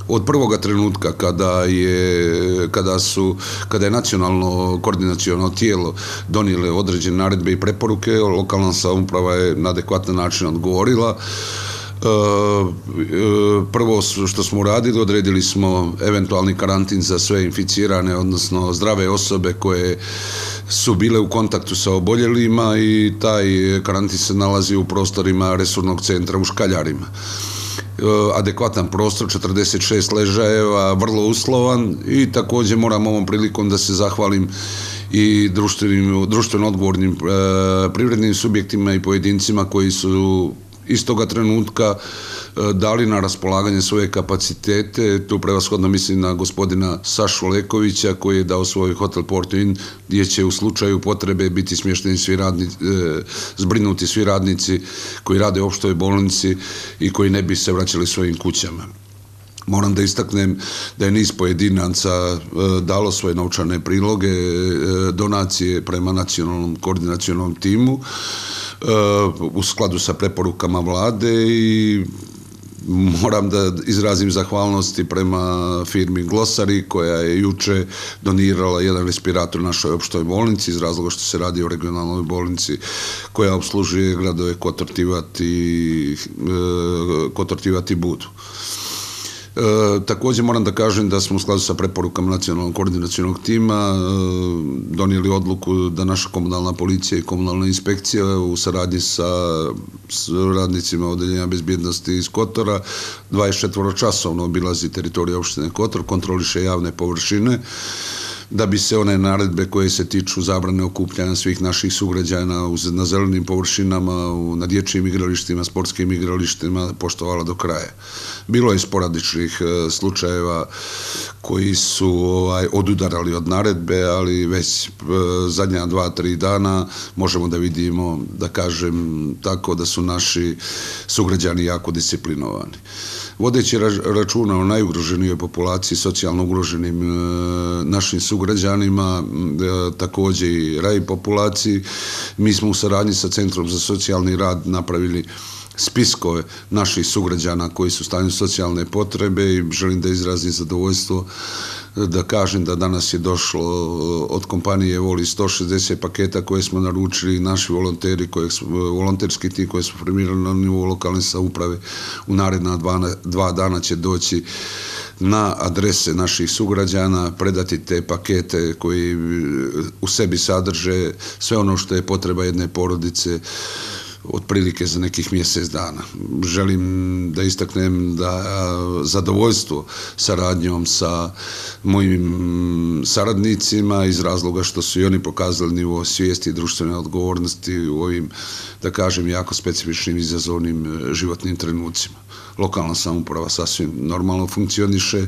od prvoga trenutka kada je nacionalno koordinaciono tijelo donijele određene naredbe i preporuke, lokalna samouprava je na adekvatan način odgovorila. Prvo što smo uradili, odredili smo eventualni karantin za sve inficirane, odnosno zdrave osobe koje su bile u kontaktu sa oboljelima, i taj karantin se nalazi u prostorima resurnog centra u Škaljarima. Adekvatan prostor, 46 ležajeva, vrlo uslovan, i također moram ovom prilikom da se zahvalim i društveno odgovornim privrednim subjektima i pojedincima koji su iz toga trenutka dali na raspolaganje svoje kapacitete. Tu prevashodno mislim na gospodina Sašu Lekovića, koji je dao svoj hotel Porto Inn, gdje će u slučaju potrebe biti smješteni zbrinuti svi radnici koji rade u opštoj bolnici i koji ne bi se vraćali svojim kućama. Moram da istaknem da je niz pojedinaca dalo svoje novčane priloge, donacije prema nacionalnom koordinacionom timu u skladu sa preporukama vlade, i moram da izrazim zahvalnosti prema firmi Glosari, koja je juče donirala jedan respirator našoj opštoj bolnici, iz razloga što se radi o regionalnoj bolnici koja obslužuje gradove Kotor-Tivat i Budu. Također moram da kažem da smo u skladu sa preporukama nacionalnog koordinacionog tima donijeli odluku da naša komunalna policija i komunalna inspekcija u saradnji sa radnicima odeljenja bezbjednosti iz Kotora 24-časovno obilazi teritoriju opštine Kotor, kontroliše javne površine, da bi se one naredbe koje se tiču zabrane okupljanja svih naših sugrađana na zelenim površinama, na dječjim igralištima, sportskim igralištima poštovala do kraja. Bilo je sporadičnih slučajeva koji su odudarali od naredbe, ali već zadnja 2-3 dana možemo da vidimo, da kažem tako, da su naši sugrađani jako disciplinovani. Vodeći računa o najugroženijoj populaciji, socijalno ugroženim našim sugrađanima, također i raj populaciji, mi smo u saradnji sa Centrom za socijalni rad napravili spiskove naših sugrađana koji su u stanju socijalne potrebe, i želim da izrazim zadovoljstvo da kažem da danas je došlo od kompanije Voli 160 paketa koje smo naručili, naši volonteri, volonterski tim koji smo formirali na nivou lokalne samouprave u naredna 2 dana će doći na adrese naših sugrađana, predati te pakete koji u sebi sadrže sve ono što je potreba jedne porodice otprilike za nekih mjesec dana. Želim da istaknem da zadovoljstvo saradnjom sa mojim saradnicima, iz razloga što su i oni pokazali nivo svijesti i društvene odgovornosti u ovim, da kažem, jako specifičnim izazovnim životnim trenucima. Lokalna samouprava sasvim normalno funkcioniše,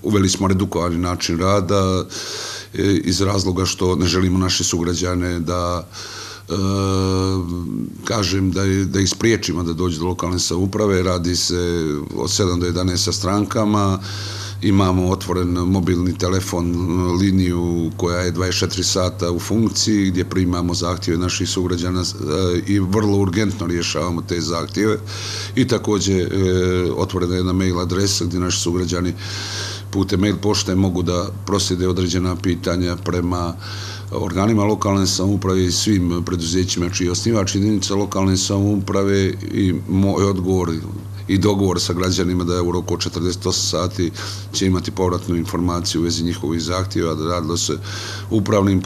uveli smo redukovani način rada iz razloga što ne želimo naše sugrađane da kažem da ih spriječimo da dođu do lokalne samouprave. Radi se od 7 do 11 sa strankama, imamo otvoren mobilni telefon, liniju koja je 24 sata u funkciji, gdje primamo zahtjeve naših sugrađana i vrlo urgentno rješavamo te zahtjeve, i također otvorena jedna mail adresa gdje naši sugrađani putem mail pošte mogu da proslijede određena pitanja prema organima lokalne samouprave i svim preduzećima čiji je osnivač jedinica lokalne samouprave, i moj odgovor i dogovor sa građanima da je u roku od 48 sati će imati povratnu informaciju u vezi njihovih zahtjeva, da radilo se upravnim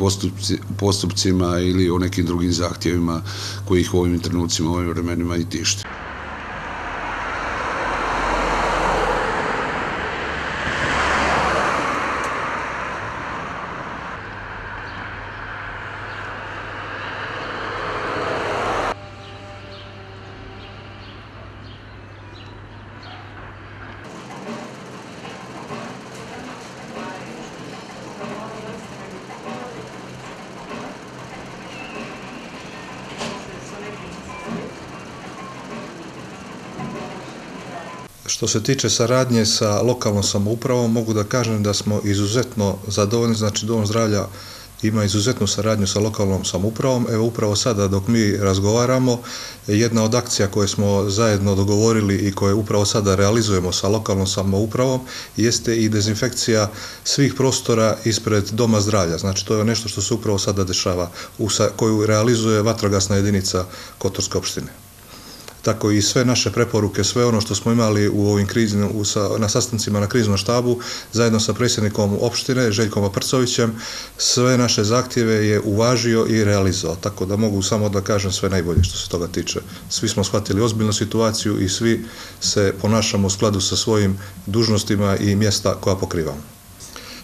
postupcima ili o nekim drugim zahtjevima koji ih u ovim trenucima, u ovim vremenima i tište. Što se tiče saradnje sa lokalnom samoupravom, mogu da kažem da smo izuzetno zadovoljni, znači Dom zdravlja ima izuzetnu saradnju sa lokalnom samoupravom. Evo upravo sada dok mi razgovaramo, jedna od akcija koje smo zajedno dogovorili i koje upravo sada realizujemo sa lokalnom samoupravom jeste i dezinfekcija svih prostora ispred Doma zdravlja. Znači to je nešto što se upravo sada dešava, koju realizuje vatrogasna jedinica Kotorske opštine. Tako i sve naše preporuke, sve ono što smo imali u ovim na sastancima na kriznom štabu, zajedno sa predsjednikom opštine, Željkom Aprcovićem, sve naše zahtjeve je uvažio i realizovao. Tako da mogu samo da kažem sve najbolje što se toga tiče. Svi smo shvatili ozbiljnu situaciju i svi se ponašamo u skladu sa svojim dužnostima i mjesta koja pokrivamo.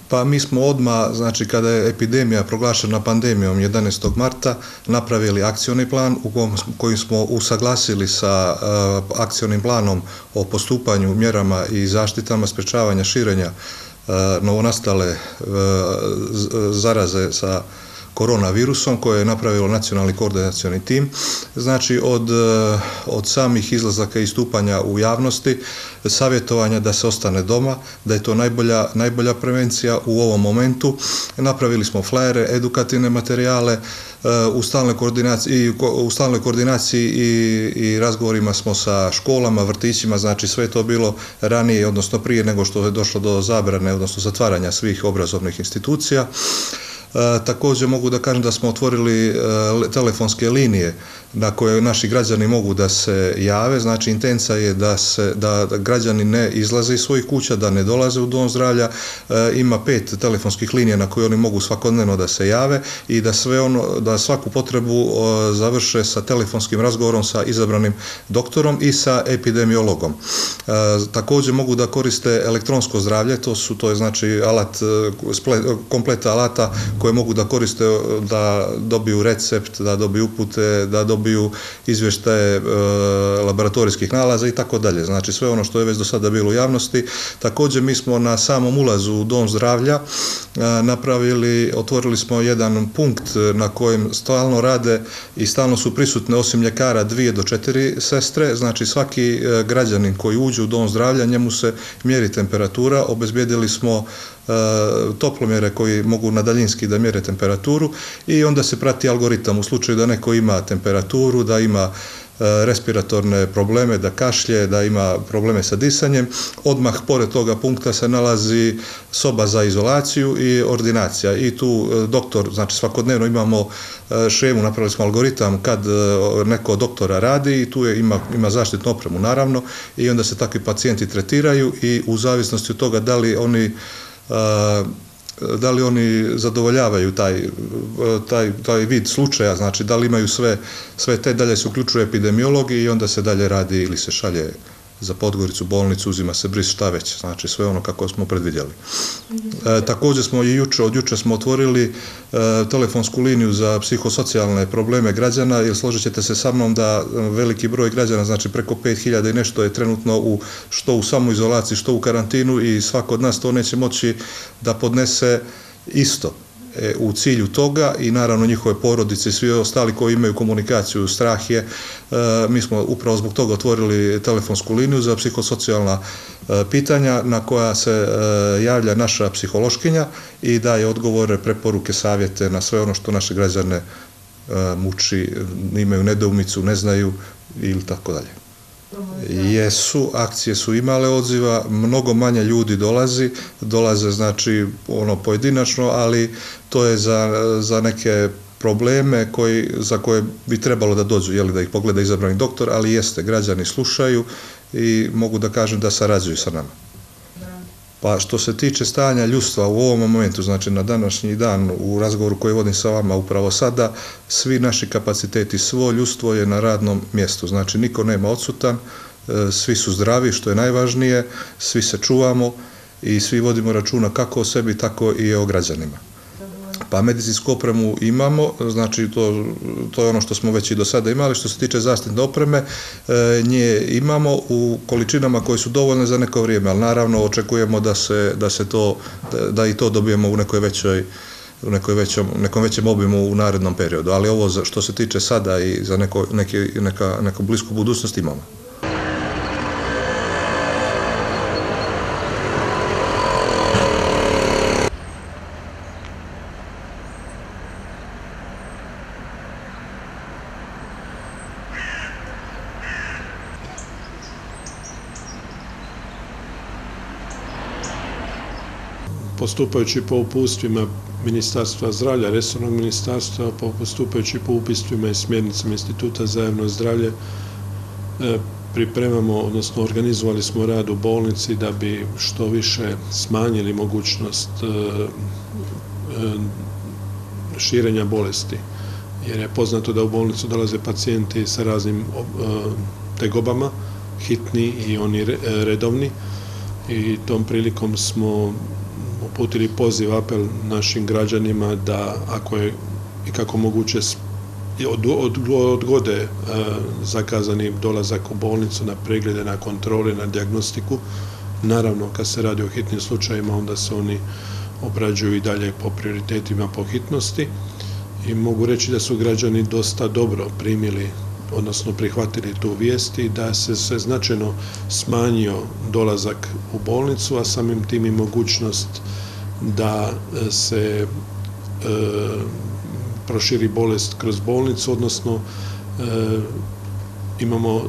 Pa mi smo odmah, znači kada je epidemija proglašena pandemijom 11. marta, napravili akcioni plan kojim smo usaglasili sa akcionim planom o postupanju, mjerama i zaštitama sprečavanja širenja novonastale zaraze sa koronavirusom koje je napravilo nacionalni koordinacioni tim. Znači od samih izlazaka i stupanja u javnosti, savjetovanja da se ostane doma, da je to najbolja prevencija u ovom momentu. Napravili smo flajere, edukativne materijale, u stalnoj koordinaciji i razgovorima smo sa školama, vrtićima, znači sve je to bilo ranije, odnosno prije nego što je došlo do zabrane, odnosno zatvaranja svih obrazovnih institucija. Također mogu da kažem da smo otvorili telefonske linije na koje naši građani mogu da se jave. Znači intencija je da građani ne izlaze iz svojih kuća, da ne dolaze u dom zdravlja. Ima 5 telefonskih linija na koje oni mogu svakodnevno da se jave i da svaku potrebu završe sa telefonskim razgovorom sa izabranim doktorom i sa epidemiologom. Također mogu da koriste elektronsko zdravlje, to je znači alat, kompleta alata koje mogu da koriste da dobiju recept, da dobiju upute, da dobiju izvještaje laboratorijskih nalaza i tako dalje. Znači sve ono što je već do sada bilo u javnosti. Također mi smo na samom ulazu u dom zdravlja otvorili smo jedan punkt na kojem stalno rade i stalno su prisutne osim ljekara 2 do 4 sestre. Znači svaki građanin koji uđe u dom zdravlja njemu se mjeri temperatura. Obezbijedili smo toplomjere koji mogu na daljinski da mjere temperaturu i onda se prati algoritam u slučaju da neko ima temperaturu, da ima respiratorne probleme, da kašlje, da ima probleme sa disanjem. Odmah pored toga punkta se nalazi soba za izolaciju i ordinacija i tu doktor, znači svakodnevno imamo šemu, napravili smo algoritam kad neko doktora radi i tu ima zaštitnu opremu naravno i onda se takvi pacijenti tretiraju i u zavisnosti od toga da li oni zadovoljavaju taj vid slučaja, znači da li imaju sve te, dalje se uključuje epidemiolog i onda se dalje radi ili se šalje za Podgoricu, bolnicu, uzima se bris, šta već, znači sve ono kako smo predvidjeli. Također smo od juče smo otvorili telefonsku liniju za psihosocijalne probleme građana, jer složit ćete se sa mnom da veliki broj građana, znači preko 5000 i nešto je trenutno što u samoizolaciji, što u karantinu i svako od nas to neće moći da podnese isto. U cilju toga i naravno njihove porodice i svi ostali koji imaju komunikaciju, strah je, mi smo upravo zbog toga otvorili telefonsku liniju za psihosocijalna pitanja na koja se javlja naša psihološkinja i daje odgovore, preporuke, savjete na sve ono što naše građane muči, imaju nedoumicu, ne znaju ili tako dalje. Akcije su imale odziva, mnogo manje ljudi dolaze znači pojedinačno, ali to je za neke probleme za koje bi trebalo da dođu, da ih pogleda izabrani doktor, ali jeste, građani slušaju i mogu da kažem da sarađuju sa nama. Pa što se tiče stanja ljudstva u ovom momentu, znači na današnji dan u razgovoru koji vodim sa vama upravo sada, svi naši kapaciteti, svo ljudstvo je na radnom mjestu, znači niko nema odsutan, svi su zdravi, što je najvažnije, svi se čuvamo i svi vodimo računa kako o sebi, tako i o građanima. Pa medicinsku opremu imamo, znači to je ono što smo već i do sada imali. Što se tiče zaštitne opreme, nje imamo u količinama koje su dovoljne za neko vrijeme, ali naravno očekujemo da i to dobijemo u nekom većem obimu u narednom periodu, ali ovo što se tiče sada i za neku blisku budućnost imamo. postupajući po uputstvima Ministarstva zdravlja, resornog ministarstva, postupajući po uputstvima i smjernicama Instituta za javno zdravlje, pripremamo, odnosno organizovali smo rad u bolnici da bi što više smanjili mogućnost širenja bolesti. Jer je poznato da u bolnicu dolaze pacijenti sa raznim tegobama, hitni i oni redovni, i tom prilikom smo uputili poziv, apel našim građanima da ako je i kako moguće odgode zakazani dolazak u bolnicu na preglede, na kontrole, na dijagnostiku. Naravno, kad se radi o hitnim slučajima, onda se oni obrađuju i dalje po prioritetima, po hitnosti, i mogu reći da su građani dosta dobro primili, odnosno prihvatili tu vijest i da se značajno smanjio dolazak u bolnicu, a samim tim i mogućnost da se proširi bolest kroz bolnicu, odnosno imamo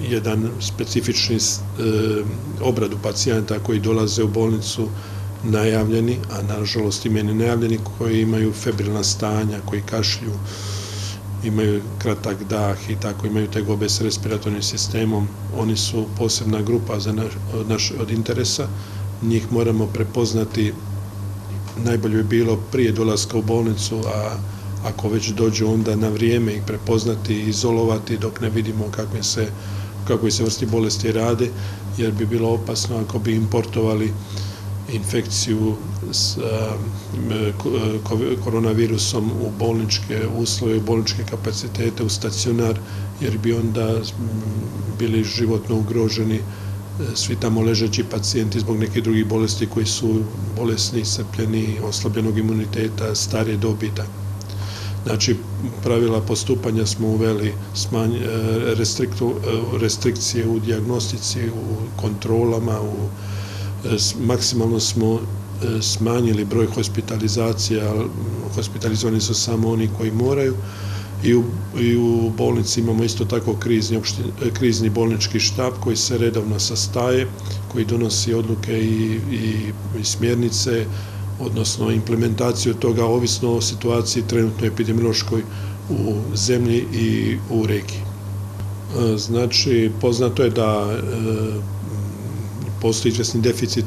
jedan specifični obradu pacijenta koji dolaze u bolnicu najavljeni, a nažalost i meni najavljeni, koji imaju febrilna stanja, koji kašlju, imaju kratak dah i tako imaju tegobe s respiratornim sistemom. Oni su posebna grupa od interesa. Njih moramo prepoznati, najbolje bi bilo prije dolaska u bolnicu, a ako već dođu, onda na vrijeme ih prepoznati i izolovati dok ne vidimo kakve se vrsti bolesti rade, jer bi bilo opasno ako bi importovali infekciju s koronavirusom u bolničke uslove, u bolničke kapacitete, u stacionar, jer bi onda bili životno ugroženi svi tamo ležeći pacijenti zbog nekih drugih bolesti koji su bolesni, iscrpljeni, oslabljenog imuniteta, starije dobi. Znači, pravila postupanja smo uveli, restrikcije u dijagnostici, u kontrolama, maksimalno smo smanjili broj hospitalizacija, hospitalizovani su samo oni koji moraju, i u bolnici imamo isto tako krizni bolnički štab koji se redovno sastaje, koji donosi odluke i smjernice, odnosno implementaciju toga ovisno o situaciji trenutno epidemiološkoj u zemlji i u regiji. Znači, poznato je da postoji izvjesni deficit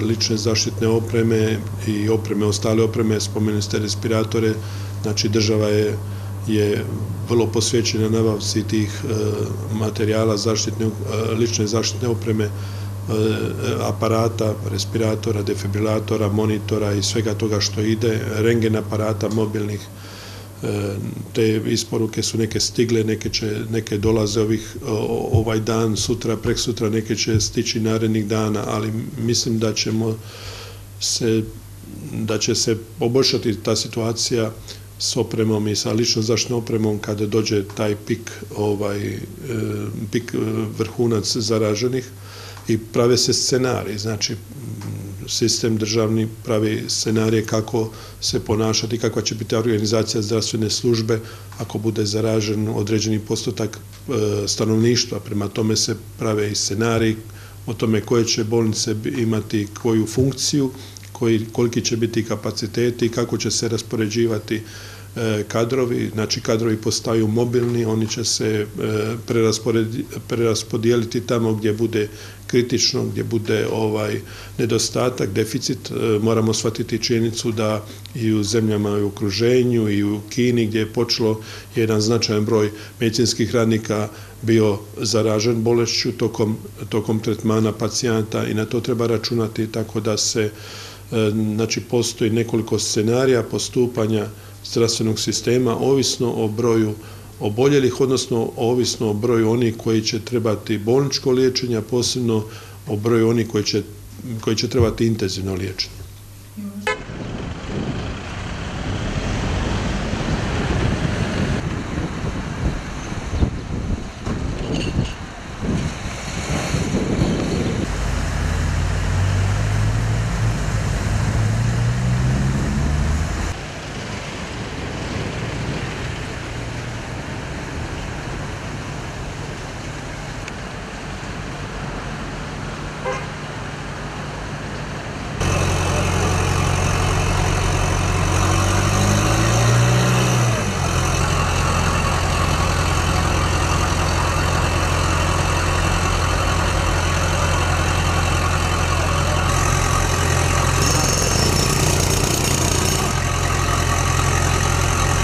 lične zaštitne opreme i ostale opreme, spomenuli ste respiratore, znači država je vrlo posvećena nabavci tih materijala lične zaštitne opreme, aparata, respiratora, defibrilatora, monitora i svega toga što ide, rentgen aparata mobilnih. Te isporuke su neke stigle, neke dolaze ovaj dan, sutra, preksutra, neke će stići narednih dana, ali mislim da će se poboljšati ta situacija s opremom i sa ličnom zaštitnom opremom kada dođe taj pik vrhunac zaraženih, i prave se scenariji, znači sistem državni pravi scenarije kako se ponašati, kakva će biti organizacija zdravstvene službe ako bude zaražen određeni postotak stanovništva. Prema tome se prave i scenariji o tome koje će bolnice imati koju funkciju, koliki će biti kapaciteti, kako će se raspoređivati kadrovi. Znači, kadrovi postaju mobilni, oni će se preraspodijeliti tamo gdje bude kritično, gdje bude nedostatak, deficit. Moramo shvatiti činjenicu da i u zemljama u okruženju i u Kini, gdje je počelo jedan značajan broj medicinskih radnika bio zaražen bolešću tokom tretmana pacijenta, i na to treba računati, tako da znači, postoji nekoliko scenarija postupanja zdravstvenog sistema, ovisno o broju oboljelih, odnosno ovisno o broju onih koji će trebati bolničko liječenje, a posebno o broju onih koji će trebati intenzivno liječenje.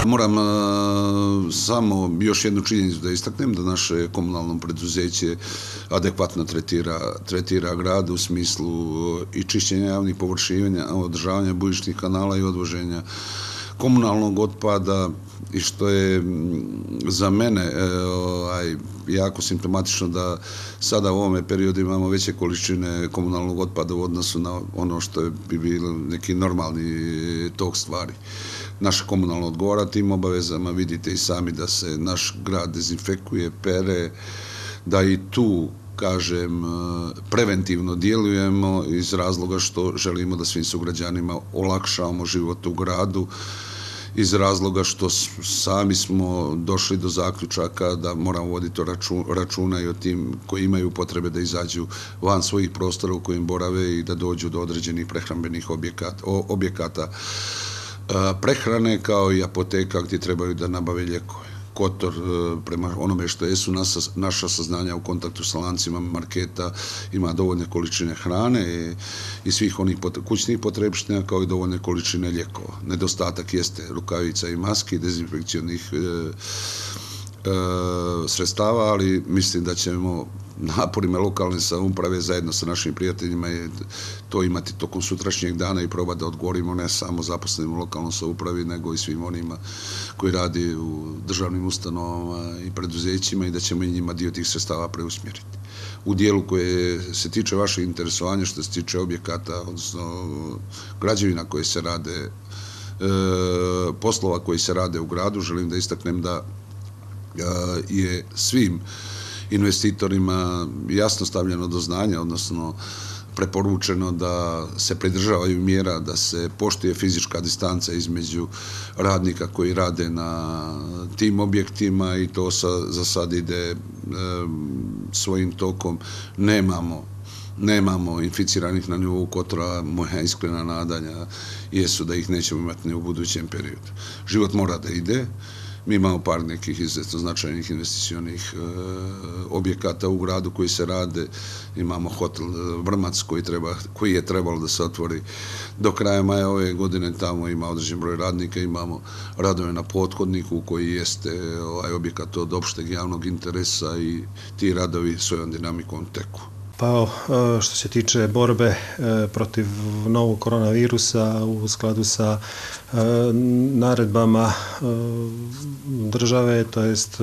Moram samo još jednu činjenicu da istaknem, da naše komunalno preduzeće adekvatno tretira grad u smislu i čišćenja javnih površina, održavanja bujičnih kanala i odvoženja komunalnog otpada, i što je za mene jako simptomatično da sada u ovome periodu imamo veće količine komunalnog otpada u odnosu na ono što bi bilo neki normalni tok stvari. Naše komunalno odgovara tim obavezama, vidite i sami da se naš grad dezinfekuje, pere, da i tu, kažem, preventivno djelujemo iz razloga što želimo da svim sugrađanima olakšavamo život u gradu, iz razloga što sami smo došli do zaključaka da moramo voditi računa i o tim koji imaju potrebe da izađu van svojih prostora u kojim borave i da dođu do određenih prehrambenih objekata prehrane, kao i apoteka gdje trebaju da nabave lijekove. Kotor, prema onome što jesu naša saznanja u kontaktu sa lancima marketa, ima dovoljne količine hrane i svih onih kućnih potrepština, kao i dovoljne količine lijekova. Nedostatak jeste rukavica i maski, dezinfekcionih sredstava, ali mislim da ćemo naporima lokalne samouprave zajedno sa našim prijateljima to imati tokom sutrašnjeg dana i probati da odgovorimo ne samo zaposlenim u lokalnoj samoupravi, nego i svim onima koji radi u državnim ustanovama i preduzećima, i da ćemo i njima dio tih sredstava preusmjeriti. U dijelu koje se tiče vašeg interesovanja, što se tiče objekata, odnosno građevina koje se rade, poslova koji se rade u gradu, želim da istaknem da je svim investitorima jasno stavljeno do znanja, odnosno preporučeno da se pridržavaju mjera, da se poštuje fizička distanca između radnika koji rade na tim objektima, i to za sad ide svojim tokom. Nemamo inficiranih na nivou Kotora, moja iskrena nadanja jesu da ih nećemo imati ni u budućem periodu. Život mora da ide. Mi imamo par nekih izuzetno značajnih investicionih objekata u gradu koji se rade. Imamo hotel Vrmac koji je trebalo da se otvori do kraja maja ove godine. Tamo ima određen broj radnika. Imamo radove na pothodniku koji jeste objekat od opšteg javnog interesa, i ti radovi svojom dinamikom teku. Pa što se tiče borbe protiv novog koronavirusa, u skladu sa naredbama države, to jest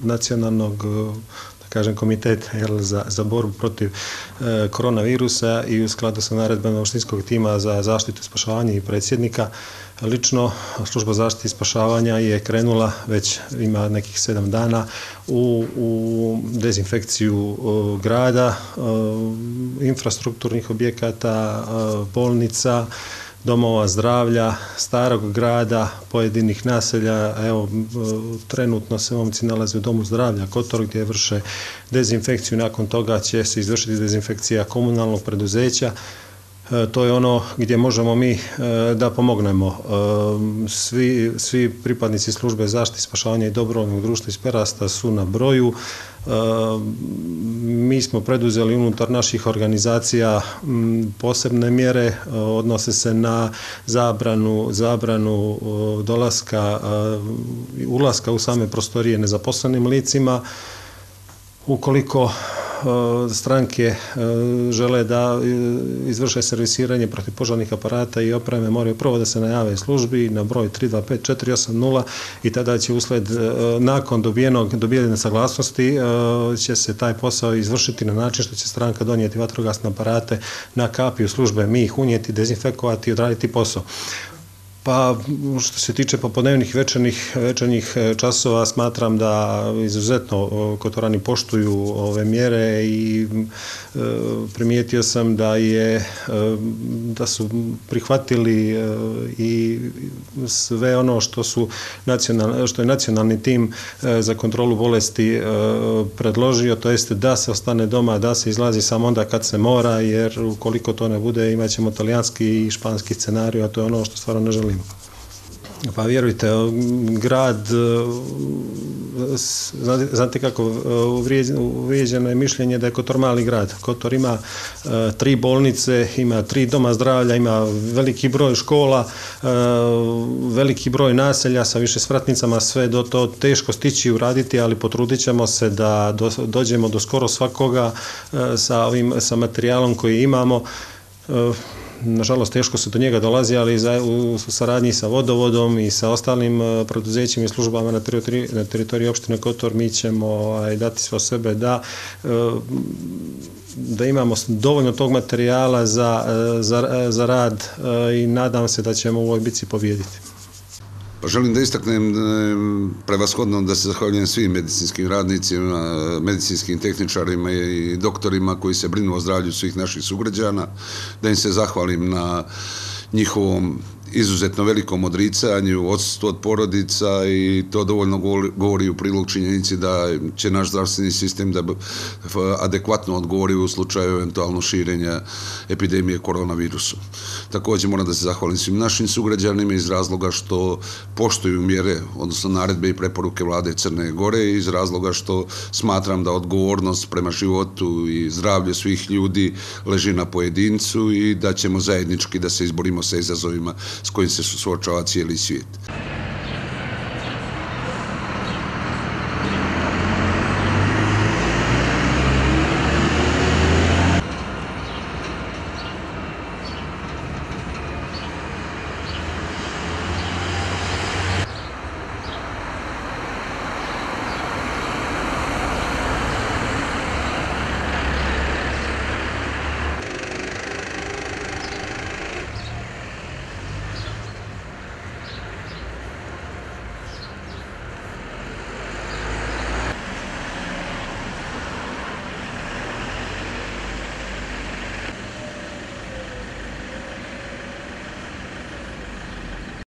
nacionalnog komiteta za borbu protiv koronavirusa, i u skladu sa naredbama opštinskog tima za zaštitu i spašavanje i predsjednika, lično služba zaštite i spašavanja je krenula, već ima nekih 7 dana, u dezinfekciju grada, infrastrukturnih objekata, bolnica, domova zdravlja, starog grada, pojedinih naselja. Evo, trenutno se momci nalaze u domu zdravlja Kotor gdje vrše dezinfekciju, nakon toga će se izvršiti dezinfekcija komunalnog preduzeća. To je ono gdje možemo mi da pomognemo. Svi pripadnici službe zaštite i spašavanja i dobrovoljnog društva iz Perasta su na broju. Mi smo preduzeli unutar naših organizacija posebne mjere, odnose se na zabranu dolaska, ulaska u same prostorije nezaposlenim licima. Ukoliko stranke žele da izvrše servisiranje protivpožarnih aparata i opreme, moraju prvo da se najave službi na broj 325-480, i tada će nakon dobijene saglasnosti će se taj posao izvršiti na način što će stranka donijeti vatrogasne aparate na kapiju službe, mi ih unijeti, dezinfekovati i odraditi posao. Pa što se tiče popodnevnih večernjih časova, smatram da izuzetno Kotorani poštuju ove mjere, i primijetio sam da su prihvatili i sve ono što je nacionalni tim za kontrolu bolesti predložio, to jest da se ostane doma, da se izlazi samo onda kad se mora, jer ukoliko to ne bude imat ćemo talijanski i španski scenarij, a to je ono što stvarno ne želimo. Pa vjerujte, grad, znate kako, uvrijeđeno je mišljenje da je Kotor mali grad. Kotor ima 3 bolnice, ima 3 doma zdravlja, ima veliki broj škola, veliki broj naselja sa višespratnicama, sve do to teško stići uraditi, ali potrudit ćemo se da dođemo do skoro svakoga sa materijalom koji imamo. Nažalost, teško se do njega dolazi, ali u saradnji sa vodovodom i sa ostalim preduzećima i službama na teritoriji opštine Kotor mi ćemo dati sve od sebe da imamo dovoljno tog materijala za rad i nadam se da ćemo u ovoj bitci pobijediti. Pa želim da istaknem prevashodno da se zahvaljujem svim medicinskim radnicima, medicinskim tehničarima i doktorima koji se brinu o zdravlju svih naših sugrađana, da im se zahvalim na njihovom izuzetno velikom odricanju, odsustvu od porodica i to dovoljno govori u prilog činjenici da će naš zdravstveni sistem da adekvatno odgovori u slučaju eventualno širenja epidemije koronavirusom. Također moram da se zahvalim svim našim sugrađanima iz razloga što poštuju mjere, odnosno naredbe i preporuke vlade Crne Gore i iz razloga što smatram da odgovornost prema životu i zdravlju svih ljudi leži na pojedincu i da ćemo zajednički da se izborimo sa izazovima s kojim se suočava cijeli svijet.